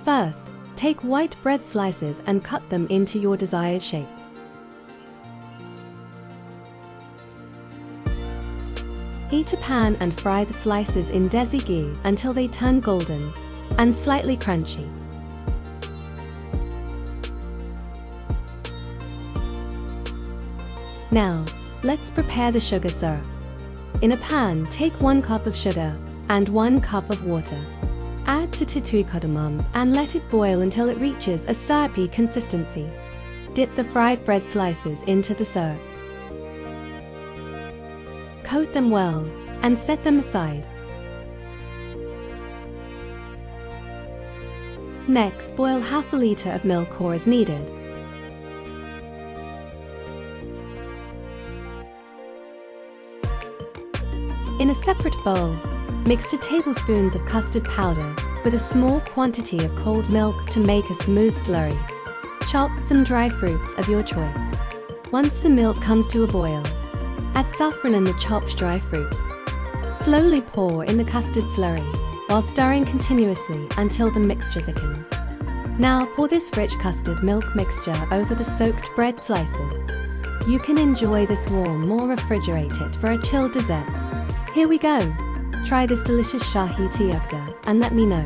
First, take white bread slices and cut them into your desired shape. Heat a pan and fry the slices in desi ghee until they turn golden and slightly crunchy. Now, let's prepare the sugar syrup. In a pan, take 1 cup of sugar and 1 cup of water. Add to 2 cardamoms and let it boil until it reaches a syrupy consistency. Dip the fried bread slices into the syrup. Coat them well and set them aside. Next, boil half a liter of milk or as needed. In a separate bowl, mix 2 tablespoons of custard powder with a small quantity of cold milk to make a smooth slurry. Chop some dry fruits of your choice. Once the milk comes to a boil, add saffron and the chopped dry fruits. Slowly pour in the custard slurry while stirring continuously until the mixture thickens. Now pour this rich custard milk mixture over the soaked bread slices. You can enjoy this warm or refrigerate it for a chilled dessert. Here we go! Try this delicious Shahi Tukda and let me know.